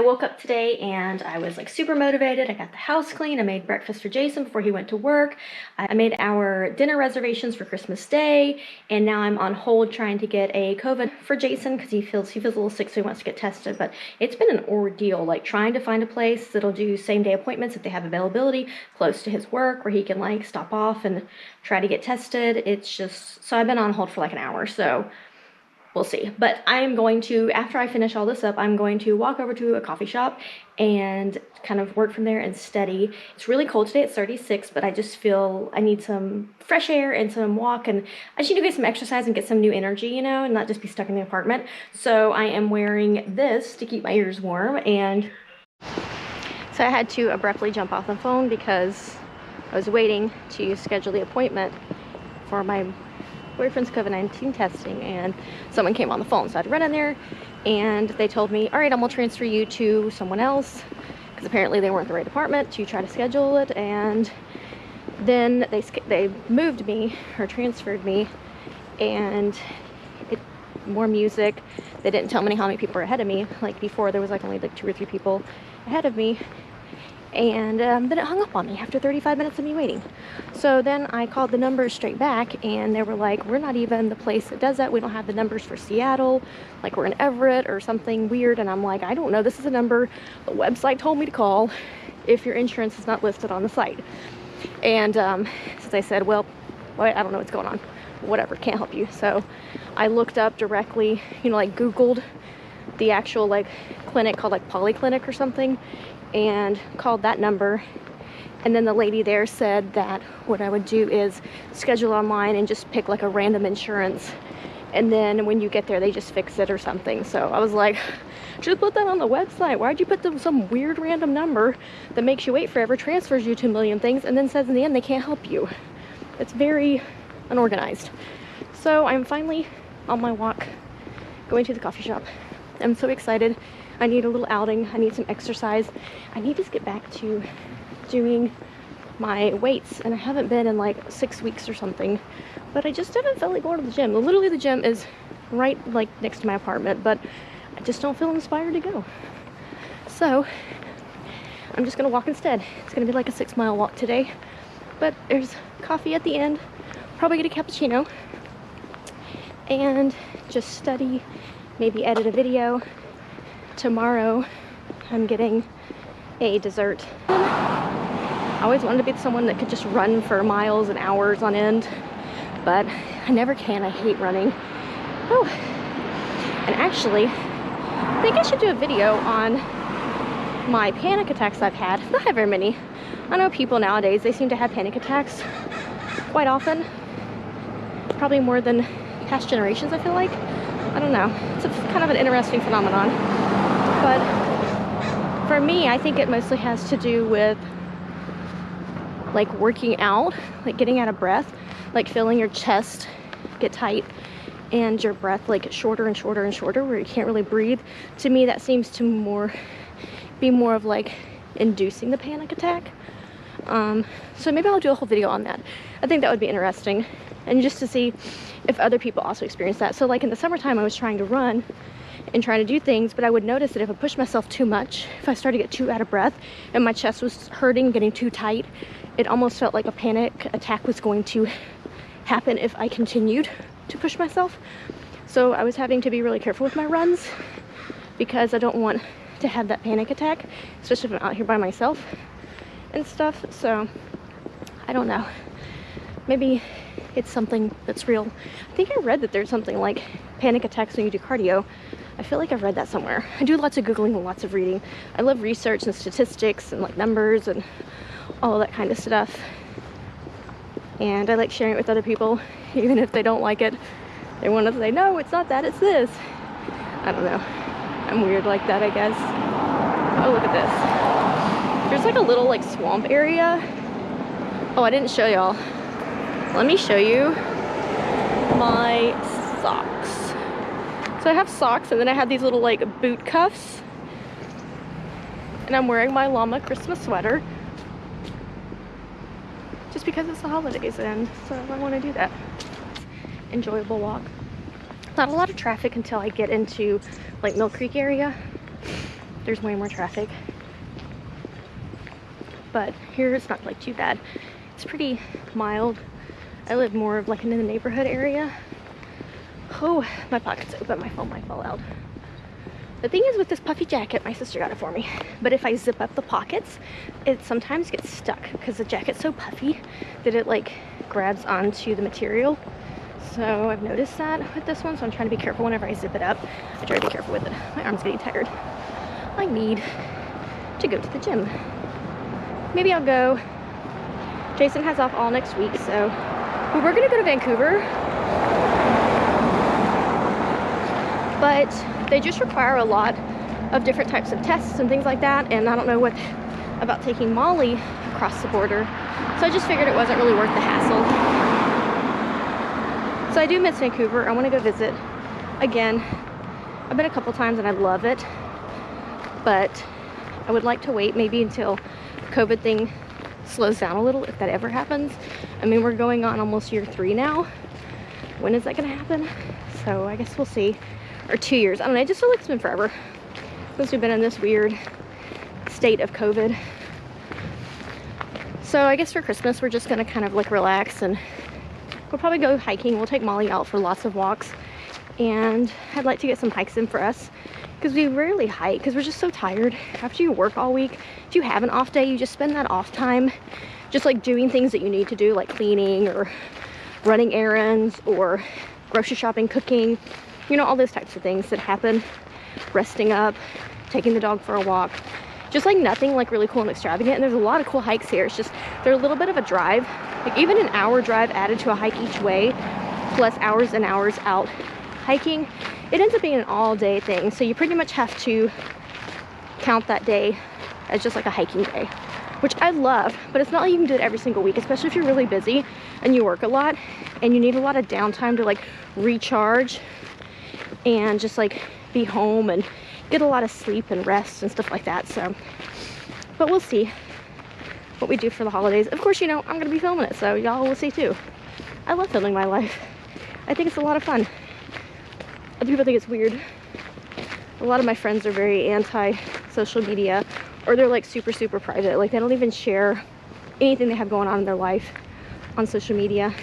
woke up today and I was like super motivated. I got the house clean. I made breakfast for Jason before he went to work. I made our dinner reservations for Christmas Day, and now I'm on hold trying to get a COVID for Jason because he feels a little sick, so he wants to get tested. But it's been an ordeal, like trying to find a place that'll do same day appointments if they have availability close to his work where he can like stop off and try to get tested. It's just, so I've been on hold for like an hour, so we'll see. But I am going to, after I finish all this up, I'm going to walk over to a coffee shop and kind of work from there and study. It's really cold today, it's 36, but I just feel I need some fresh air and some walk, and I just need to get some exercise and get some new energy, you know, and not just be stuck in the apartment. So I am wearing this to keep my ears warm, and so I had to abruptly jump off the phone because I was waiting to schedule the appointment for my boyfriend's COVID-19 testing, and someone came on the phone, so I had to run in there, and they told me, all right, I'm gonna transfer you to someone else, because apparently they weren't in the right department to try to schedule it. And then they moved me, or transferred me, and more music. They didn't tell me how many people were ahead of me. Like before, there was like only like 2 or 3 people ahead of me. And then it hung up on me after 35 minutes of me waiting. So then I called the numbers straight back, and they were like, we're not even the place that does that. We don't have the numbers for Seattle. Like, we're in Everett or something weird. And I'm like, I don't know. This is a number the website told me to call if your insurance is not listed on the site. And so they said, well, I don't know what's going on. Whatever, can't help you. So I looked up directly, you know, like Googled the actual like clinic called like Polyclinic or something, and called that number. And then the lady there said that what I would do is schedule online and just pick like a random insurance, and then when you get there they just fix it or something. So I was like, just put that on the website. Why'd you put some weird random number that makes you wait forever, transfers you to a million things, and then says in the end they can't help you? It's very unorganized. So I'm finally on my walk going to the coffee shop. I'm so excited. I need a little outing. I need some exercise. I need to get back to doing my weights, and I haven't been in like 6 weeks or something, but I just haven't felt like going to the gym. Literally the gym is right like next to my apartment, but I just don't feel inspired to go. So I'm just gonna walk instead. It's gonna be like a 6-mile walk today, but there's coffee at the end. Probably get a cappuccino and just study, maybe edit a video. Tomorrow I'm getting a dessert. I always wanted to be someone that could just run for miles and hours on end, but I never can. I hate running. Oh, and actually I think I should do a video on my panic attacks I've had. Not have very many. I know people nowadays, they seem to have panic attacks quite often, probably more than past generations, I feel like. I don't know, it's kind of an interesting phenomenon. But for me, I think it mostly has to do with like working out, like getting out of breath, like feeling your chest get tight and your breath like shorter and shorter and shorter, where you can't really breathe. To me, that seems to be more of like inducing the panic attack. So maybe I'll do a whole video on that. I think that would be interesting, and just to see if other people also experience that. So like in the summertime, I was trying to run and trying to do things, but I would notice that if I pushed myself too much, if I started to get too out of breath and my chest was hurting, getting too tight, it almost felt like a panic attack was going to happen if I continued to push myself. So I was having to be really careful with my runs because I don't want to have that panic attack, especially if I'm out here by myself and stuff. So I don't know, maybe it's something that's real. I think I read that there's something like panic attacks when you do cardio. I feel like I've read that somewhere. I do lots of Googling and lots of reading. I love research and statistics and like numbers and all that kind of stuff. And I like sharing it with other people, even if they don't like it. They want to say, no, it's not that, it's this. I don't know. I'm weird like that, I guess. Oh, look at this. There's like a little like swamp area. Oh, I didn't show y'all. Let me show you my socks. So I have socks, and then I have these little like boot cuffs, and I'm wearing my llama Christmas sweater just because it's the holidays, and so I want to do that. Enjoyable walk. Not a lot of traffic until I get into like Mill Creek area, there's way more traffic. But here it's not like too bad. It's pretty mild. I live more of like in the neighborhood area. Oh, my pocket's open, my phone might fall out. The thing is with this puffy jacket, my sister got it for me, but if I zip up the pockets, it sometimes gets stuck because the jacket's so puffy that it like grabs onto the material. So I've noticed that with this one, so I'm trying to be careful whenever I zip it up. I try to be careful with it. My arm's getting tired. I need to go to the gym. Maybe I'll go. Jason has off all next week, so we were gonna go to Vancouver, but they just require a lot of different types of tests and things like that, and I don't know what about taking Molly across the border, so I just figured it wasn't really worth the hassle. So I do miss Vancouver. I want to go visit again. I've been a couple times and I love it, but I would like to wait maybe until the COVID thing slows down a little, if that ever happens. I mean, we're going on almost year 3 now. When is that gonna happen? So I guess we'll see. Or 2 years, I don't know, I just feel like it's been forever since we've been in this weird state of COVID. So I guess for Christmas we're just gonna kind of like relax, and we'll probably go hiking. We'll take Molly out for lots of walks, and I'd like to get some hikes in for us because we rarely hike because we're just so tired after you work all week. If you have an off day, you just spend that off time just like doing things that you need to do, like cleaning or running errands or grocery shopping, cooking, you know, all those types of things that happen. Resting up, taking the dog for a walk, just like nothing like really cool and extravagant. And there's a lot of cool hikes here. It's just they're a little bit of a drive, like even an hour drive added to a hike each way, plus hours and hours out hiking, it ends up being an all-day thing. So you pretty much have to count that day as just like a hiking day, which I love, but it's not like you can do it every single week, especially if you're really busy and you work a lot and you need a lot of downtime to like recharge and just like be home and get a lot of sleep and rest and stuff like that. So, but we'll see what we do for the holidays. Of course, you know, I'm gonna be filming it, so y'all will see too. I love filming my life. I think it's a lot of fun. Other people think it's weird. A lot of my friends are very anti-social media, or they're like super private. Like they don't even share anything they have going on in their life on social media.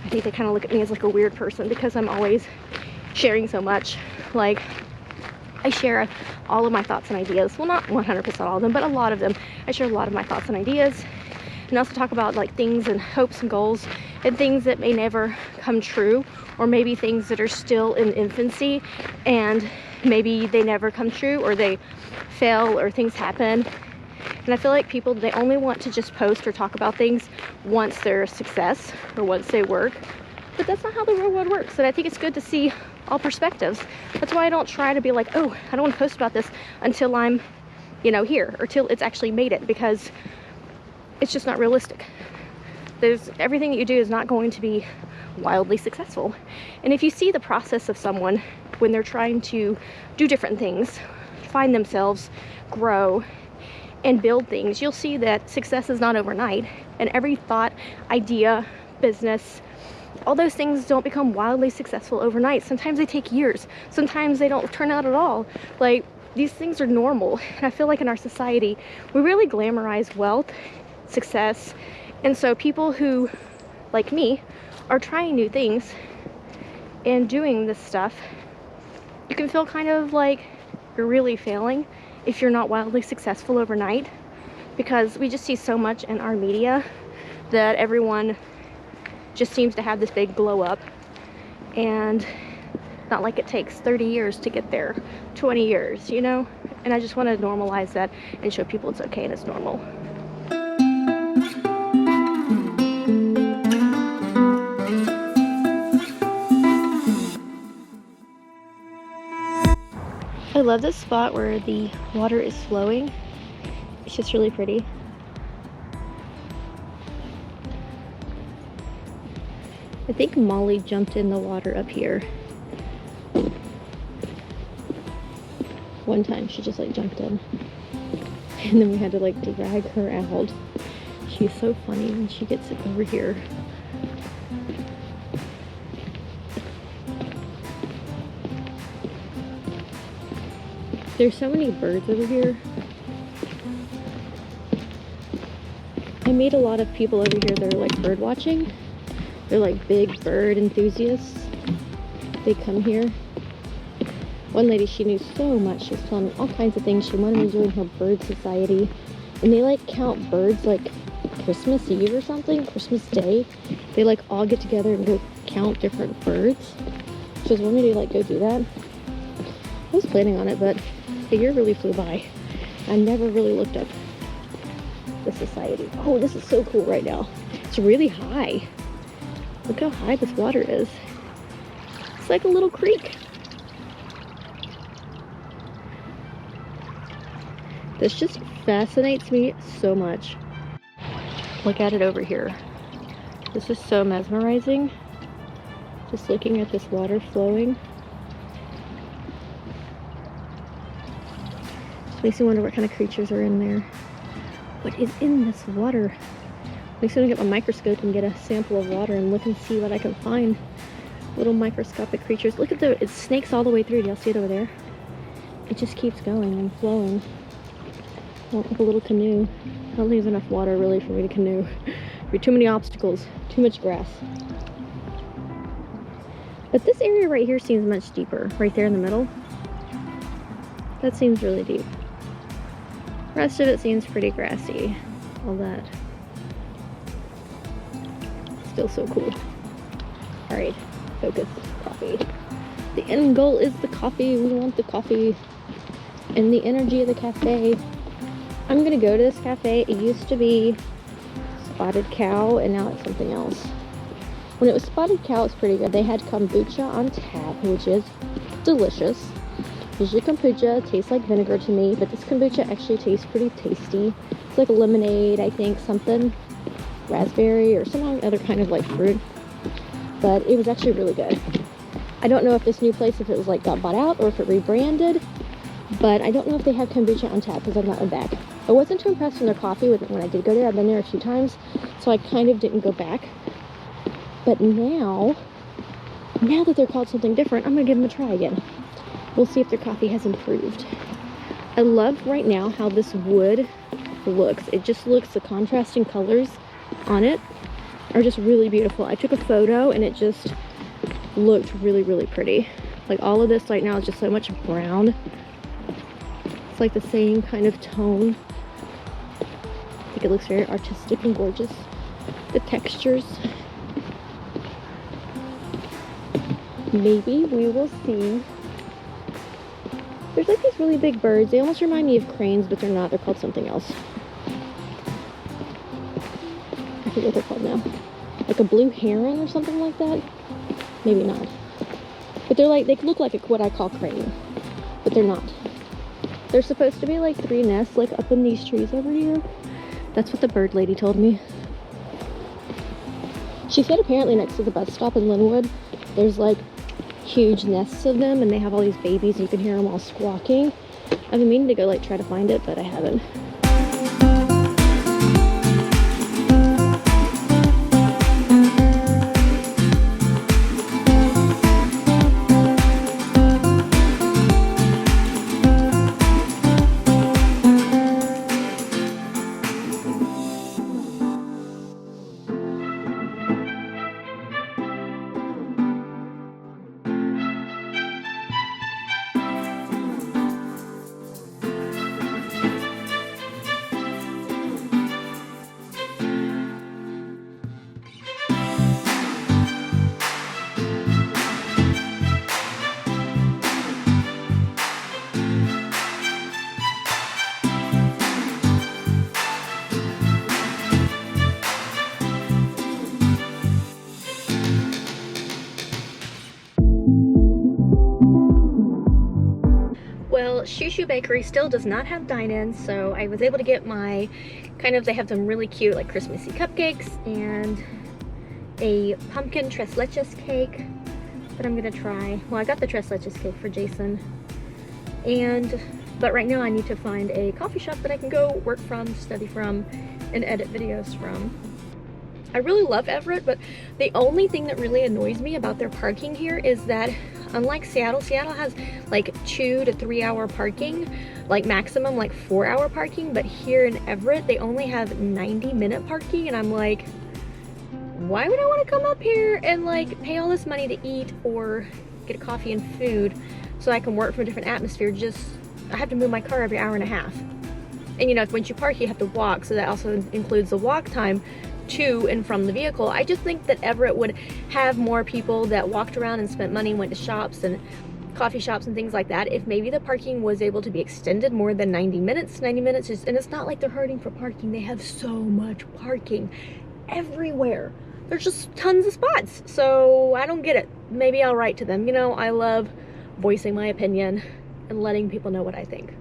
I think they kind of look at me as like a weird person because I'm always sharing so much. Like I share all of my thoughts and ideas. Well, not 100% all of them, but a lot of them. I share a lot of my thoughts and ideas, and also talk about like things and hopes and goals and things that may never come true, or maybe things that are still in infancy and maybe they never come true, or they fail, or things happen. And I feel like people, they only want to just post or talk about things once they're a success or once they work, but that's not how the real world works. And I think it's good to see all perspectives. That's why I don't try to be like, oh, I don't want to post about this until I'm, you know, here, or till it's actually made it, because it's just not realistic. Everything that you do is not going to be wildly successful. And if you see the process of someone when they're trying to do different things, find themselves, grow, and build things, you'll see that success is not overnight. And every thought, idea, business, all those things don't become wildly successful overnight. Sometimes they take years. Sometimes they don't turn out at all. Like, these things are normal. And I feel like in our society, we really glamorize wealth, success. And so people who, like me, are trying new things and doing this stuff, you can feel kind of like you're really failing if you're not wildly successful overnight, because we just see so much in our media that everyone just seems to have this big glow up, and not like it takes 30 years to get there, 20 years, you know? And I just want to normalize that and show people it's okay and it's normal. I love this spot where the water is flowing. It's just really pretty. I think Molly jumped in the water up here. One time she just like jumped in. And then we had to like drag her out. She's so funny when she gets over here. There's so many birds over here. I meet a lot of people over here that are like bird watching. They're like big bird enthusiasts. They come here. One lady, she knew so much. She was telling me all kinds of things. She wanted me to join her bird society. And they like count birds like Christmas Eve or something, Christmas Day. They like all get together and go count different birds. She was wanting me to like go do that. I was planning on it, but the year really flew by. I never really looked up the society. Oh, this is so cool right now. It's really high. Look how high this water is. It's like a little creek. This just fascinates me so much. Look at it over here. This is so mesmerizing. Just looking at this water flowing. Makes me wonder what kind of creatures are in there. What is in this water? Makes me want to get my microscope and get a sample of water and look and see what I can find. Little microscopic creatures. Look at it snakes all the way through. Do y'all see it over there? It just keeps going and flowing. Like a little canoe. I don't think there's enough water really for me to canoe. There'd be too many obstacles, too much grass. But this area right here seems much deeper. Right there in the middle. That seems really deep. The rest of it seems pretty grassy. All that. Still so cool. Alright, focus. Coffee. The end goal is the coffee. We want the coffee and the energy of the cafe. I'm gonna go to this cafe. It used to be Spotted Cow and now it's something else. When it was Spotted Cow, it's pretty good. They had kombucha on tap, which is delicious. Usually kombucha tastes like vinegar to me, but this kombucha actually tastes pretty tasty. It's like a lemonade, I think, something raspberry or some other kind of like fruit. But it was actually really good. I don't know if this new place, if it was like got bought out or if it rebranded, but I don't know if they have kombucha on tap because I've not been back. I wasn't too impressed with their coffee when I did go there. I've been there a few times, so I kind of didn't go back. But now that they're called something different, I'm gonna give them a try again. We'll see if their coffee has improved. I love right now how this wood looks. It just looks, the contrasting colors on it are just really beautiful. I took a photo and it just looked really, really pretty. Like all of this right now is just so much brown. It's like the same kind of tone. I think it looks very artistic and gorgeous. The textures. Maybe we will see. There's like these really big birds. They almost remind me of cranes, but they're not. They're called something else. I forget what they're called now. Like a blue heron or something like that? Maybe not. But they're like, they look like what I call crane. But they're not. There's supposed to be like 3 nests like up in these trees over here. That's what the bird lady told me. She said apparently next to the bus stop in Linwood, there's like huge nests of them and they have all these babies and you can hear them all squawking. I've been meaning to go like try to find it, but I haven't. Shushu Bakery still does not have dine-ins, so I was able to get my they have some really cute like Christmassy cupcakes and a pumpkin tres leches cake that I'm gonna try. Well, I got the tres leches cake for Jason, but right now I need to find a coffee shop that I can go work from, study from, and edit videos from. I really love Everett, but the only thing that really annoys me about their parking here is that unlike Seattle, Seattle has like 2 to 3 hour parking, like maximum like 4-hour parking, but here in Everett, they only have 90-minute parking, and I'm like, why would I want to come up here and like pay all this money to eat or get a coffee and food so I can work from a different atmosphere? Just, I have to move my car every hour and a half. And you know, once you park, you have to walk, so that also includes the walk time to and from the vehicle. I just think that Everett would have more people that walked around and spent money, went to shops and coffee shops and things like that, if maybe the parking was able to be extended more than 90 minutes. 90 minutes is, and it's not like they're hurting for parking. They have so much parking everywhere. There's just tons of spots. So I don't get it. Maybe I'll write to them. You know, I love voicing my opinion and letting people know what I think.